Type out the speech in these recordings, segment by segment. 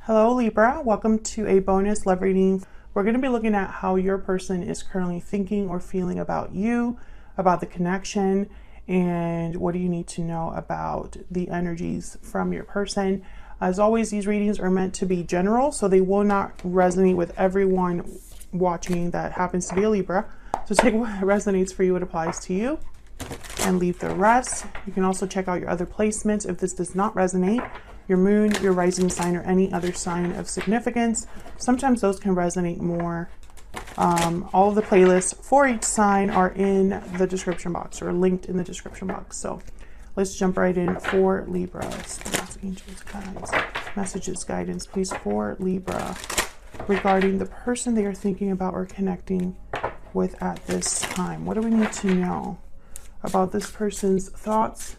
Hello Libra, welcome to a bonus love reading. We're going to be looking at how your person is currently thinking or feeling about you, about the connection, and what do you need to know about the energies from your person. As always, these readings are meant to be general, so they will not resonate with everyone watching that happens to be a Libra. So take what resonates for you, what applies to you, and leave the rest. You can also check out your other placements if this does not resonate. Your moon, your rising sign, or any other sign of significance. Sometimes those can resonate more. All of the playlists for each sign are in the description box or linked in the description box. So let's jump right in for Libra. Spirits, angels, guides, messages, guidance, please, for Libra regarding the person they are thinking about or connecting with at this time. What do we need to know about this person's thoughts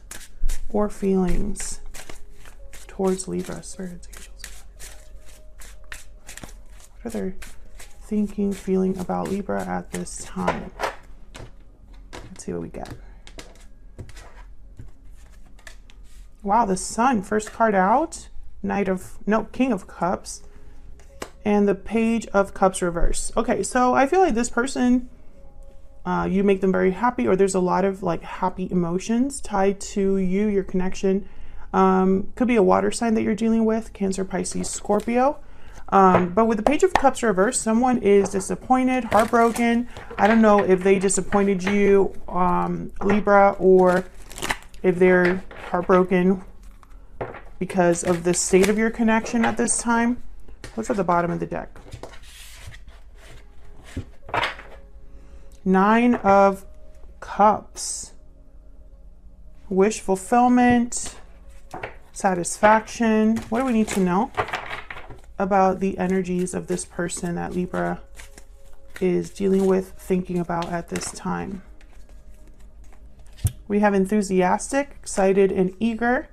or feelings towards Libra? Spirits, angels, what are they thinking, feeling about Libra at this time? Let's see what we get. Wow, the Sun, first card out. King of Cups, and the Page of Cups reverse. Okay, so I feel like this person, you make them very happy, or there's a lot of like happy emotions tied to you, your connection. Could be a water sign that you're dealing with, Cancer, Pisces, Scorpio. But with the Page of Cups reversed, someone is disappointed, heartbroken. I don't know if they disappointed you, Libra, or if they're heartbroken because of the state of your connection at this time. What's at the bottom of the deck? Nine of Cups. Wish fulfillment, satisfaction. What do we need to know about the energies of this person that Libra is dealing with, thinking about at this time? We have enthusiastic, excited and eager,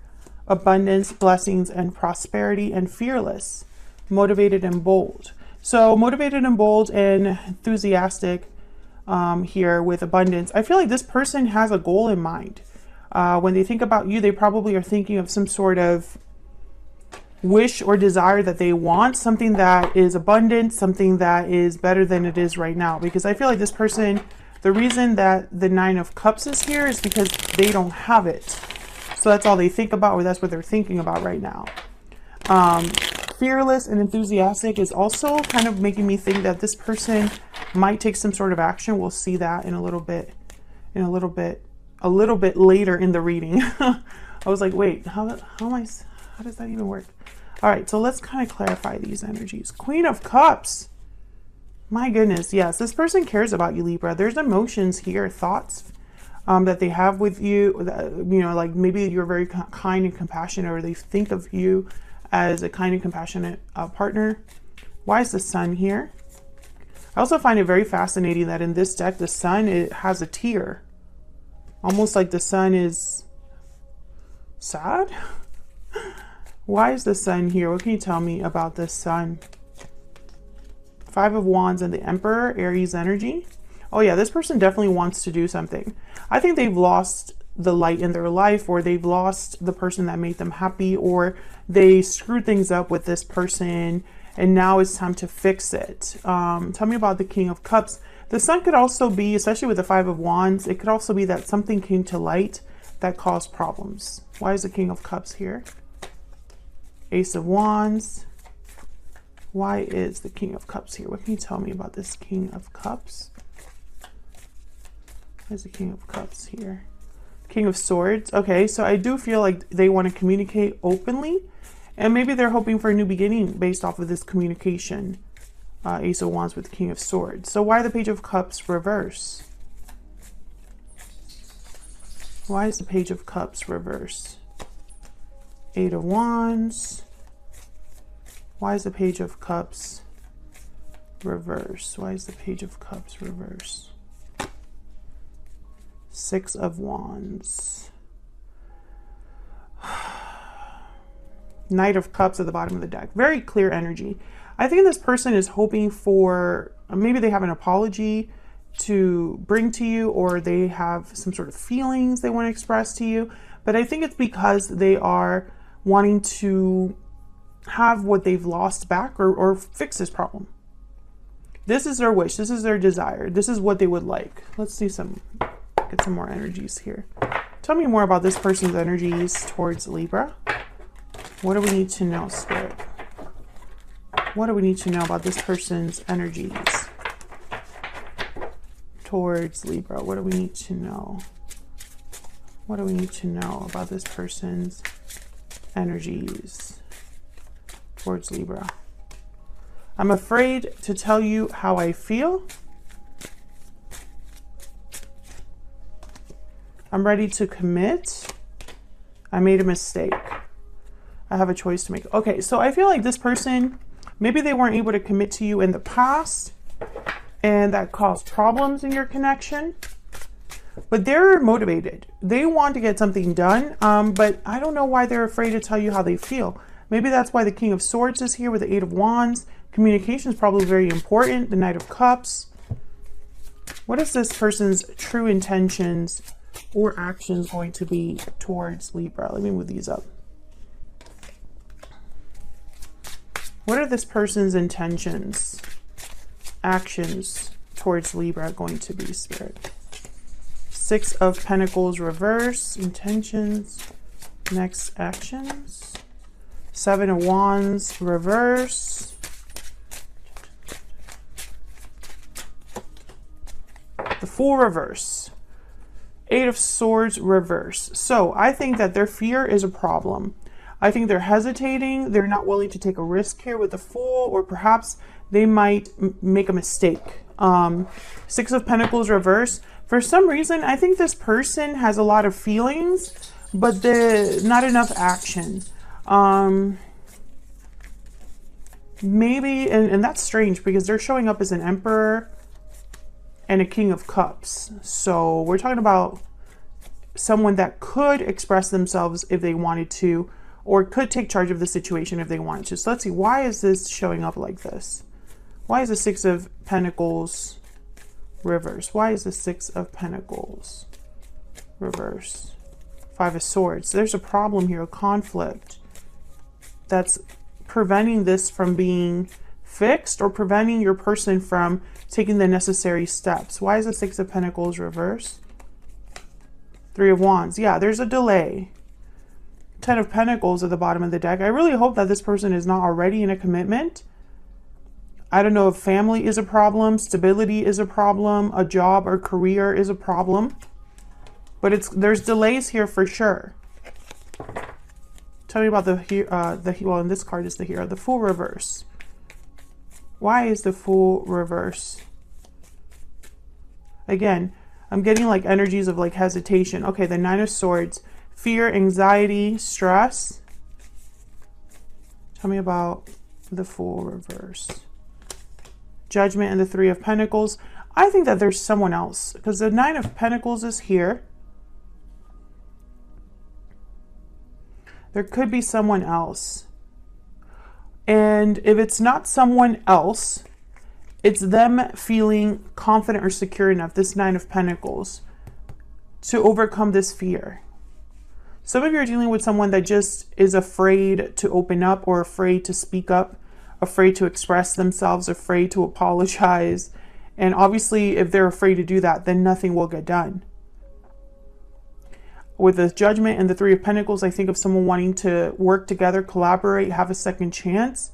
abundance, blessings and prosperity, and fearless, motivated and bold. So motivated and bold and enthusiastic here with abundance. I feel like this person has a goal in mind. When they think about you, they probably are thinking of some sort of wish or desire that they want, something that is abundant, something that is better than it is right now. Because I feel like this person, the reason that the Nine of Cups is here is because they don't have it. So that's all they think about, or that's what they're thinking about right now. Fearless and enthusiastic is also kind of making me think that this person might take some sort of action. We'll see that in a little bit later in the reading. I was like, wait, how does that even work? All right, so let's kind of clarify these energies. Queen of Cups. My goodness, yes, this person cares about you, Libra. There's emotions here, thoughts that they have with you. You know, like maybe you're very kind and compassionate, or they think of you as a kind and compassionate partner. Why is the Sun here? I also find it very fascinating that in this deck, the Sun, it has a tear. Almost like the Sun is sad. Why is the Sun here? What can you tell me about the Sun? Five of Wands and the Emperor, Aries energy. Oh yeah, this person definitely wants to do something. I think they've lost the light in their life, or they've lost the person that made them happy, or they screwed things up with this person and now it's time to fix it. Tell me about the King of Cups. The Sun could also be, especially with the Five of Wands, it could also be that something came to light that caused problems. Why is the King of Cups here? Ace of Wands. Why is the King of Cups here? What can you tell me about this King of Cups? Why is the King of Cups here? King of Swords. Okay, so I do feel like they want to communicate openly, and maybe they're hoping for a new beginning based off of this communication. Ace of Wands with King of Swords. So why the Page of Cups reverse? Why is the Page of Cups reverse? Eight of Wands. Why is the Page of Cups reverse? Why is the Page of Cups reverse? Six of Wands. Knight of Cups at the bottom of the deck. Very clear energy. I think this person is hoping for, maybe they have an apology to bring to you, or they have some sort of feelings they want to express to you. But I think it's because they are wanting to have what they've lost back, or fix this problem. This is their wish. This is their desire. This is what they would like. Let's see get some more energies here. Tell me more about this person's energies towards Libra. What do we need to know, Spirit? What do we need to know about this person's energies towards Libra? What do we need to know? What do we need to know about this person's energies towards Libra? I'm afraid to tell you how I feel. I'm ready to commit. I made a mistake. I have a choice to make. Okay, so I feel like this person, maybe they weren't able to commit to you in the past, and that caused problems in your connection. But they're motivated. They want to get something done, but I don't know why they're afraid to tell you how they feel. Maybe that's why the King of Swords is here with the Eight of Wands. Communication is probably very important. The Knight of Cups. What is this person's true intentions or actions going to be towards Libra? Let me move these up. What are this person's intentions, actions towards Libra going to be, Spirit? Six of Pentacles reverse, intentions, next actions. Seven of Wands reverse. The Fool reverse. Eight of Swords reverse. So I think that their fear is a problem. I think they're hesitating. They're not willing to take a risk here with the Fool, or perhaps they might make a mistake. Six of Pentacles reverse. For some reason, I think this person has a lot of feelings, but not enough action. Maybe, and that's strange because they're showing up as an Emperor and a King of Cups. So we're talking about someone that could express themselves if they wanted to, or could take charge of the situation if they wanted to. So let's see, why is this showing up like this? Why is the Six of Pentacles reverse? Why is the Six of Pentacles reverse? Five of Swords. There's a problem here, a conflict that's preventing this from being fixed, or preventing your person from taking the necessary steps. Why is the Six of Pentacles reverse? Three of Wands. Yeah, there's a delay. Ten of Pentacles at the bottom of the deck. I really hope that this person is not already in a commitment. I don't know if family is a problem, stability is a problem, a job or career is a problem, but there's delays here for sure. Tell me about well, in this card is the Hero, the Fool reverse. Why is the Fool reverse? Again, I'm getting like energies of like hesitation. Okay, the Nine of Swords, fear, anxiety, stress. Tell me about the Fool reverse. Judgment and the Three of Pentacles. I think that there's someone else because the Nine of Pentacles is here. There could be someone else. And if it's not someone else, it's them feeling confident or secure enough, this Nine of Pentacles, to overcome this fear. Some of you are dealing with someone that just is afraid to open up, or afraid to speak up, afraid to express themselves, afraid to apologize. And obviously, if they're afraid to do that, then nothing will get done. With the Judgment and the Three of Pentacles, I think of someone wanting to work together, collaborate, have a second chance,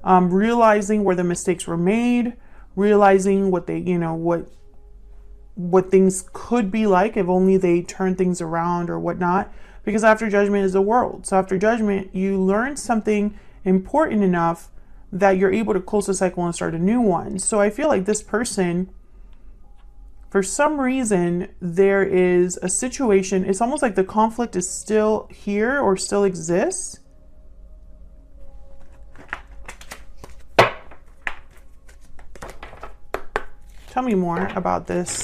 realizing where the mistakes were made, realizing what they, what things could be like if only they turn things around or whatnot. Because after Judgment is the World. So after Judgment, you learn something important enough that you're able to close the cycle and start a new one. So I feel like this person, for some reason, there is a situation. It's almost like the conflict is still here or still exists. Tell me more about this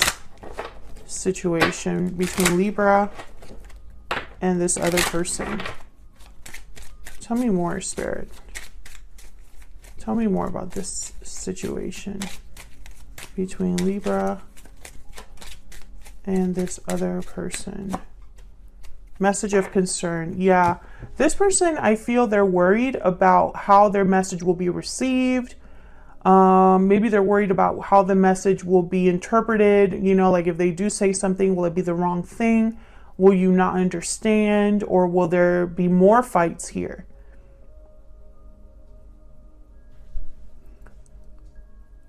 situation between Libra and this other person. Tell me more, Spirit. Tell me more about this situation between Libra and this other person. Message of concern. Yeah, this person, I feel they're worried about how their message will be received. Maybe they're worried about how the message will be interpreted. You know, like if they do say something, will it be the wrong thing? Will you not understand? Or will there be more fights here?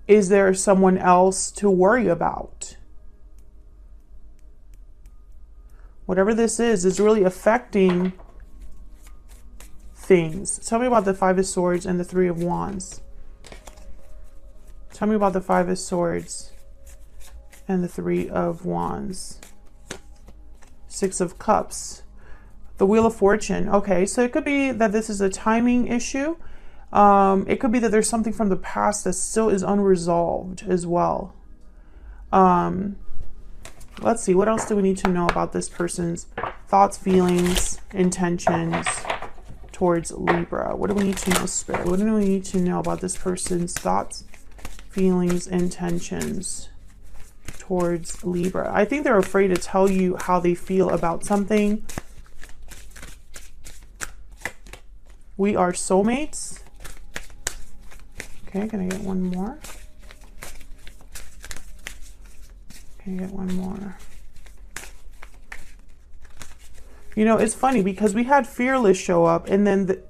Is there someone else to worry about? Whatever this is really affecting things. Tell me about the Five of Swords and the Three of Wands. Tell me about the Five of Swords and the Three of Wands. Six of Cups. The Wheel of Fortune. Okay, so it could be that this is a timing issue. It could be that there's something from the past that still is unresolved as well. Let's see, what else do we need to know about this person's thoughts, feelings, intentions towards Libra? What do we need to know, Spirit? What do we need to know about this person's thoughts, feelings, intentions towards Libra? I think they're afraid to tell you how they feel about something. We are soulmates. Okay, can I get one more? Can I get one more? You know, it's funny because we had fearless show up and then the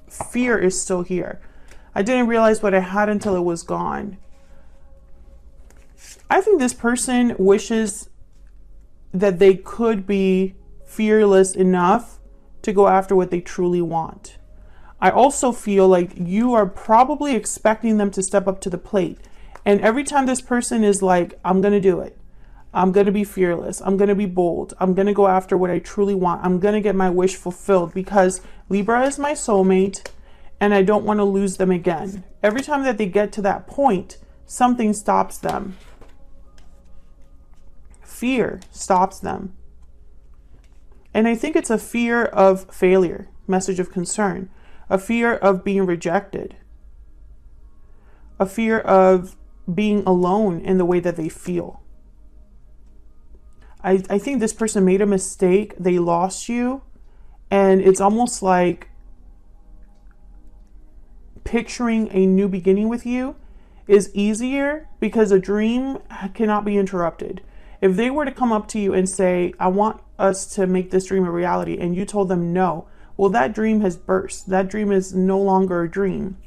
fear is still here. I didn't realize what I had until it was gone. I think this person wishes that they could be fearless enough to go after what they truly want. I also feel like you are probably expecting them to step up to the plate. And every time this person is like, I'm going to do it. I'm going to be fearless. I'm going to be bold. I'm going to go after what I truly want. I'm going to get my wish fulfilled because Libra is my soulmate and I don't want to lose them again. Every time that they get to that point, something stops them. Fear stops them. And I think it's a fear of failure, message of concern, a fear of being rejected, a fear of being alone in the way that they feel. I think this person made a mistake. They lost you. And it's almost like picturing a new beginning with you is easier because a dream cannot be interrupted. If they were to come up to you and say, I want us to make this dream a reality, and you told them no, well, that dream has burst. That dream is no longer a dream.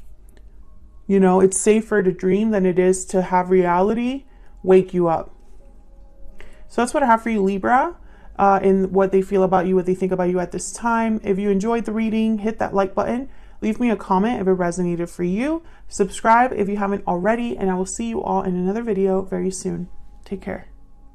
You know, it's safer to dream than it is to have reality wake you up. So that's what I have for you, Libra, in what they feel about you, what they think about you at this time. If you enjoyed the reading, hit that like button. Leave me a comment if it resonated for you. Subscribe if you haven't already, and I will see you all in another video very soon. Take care.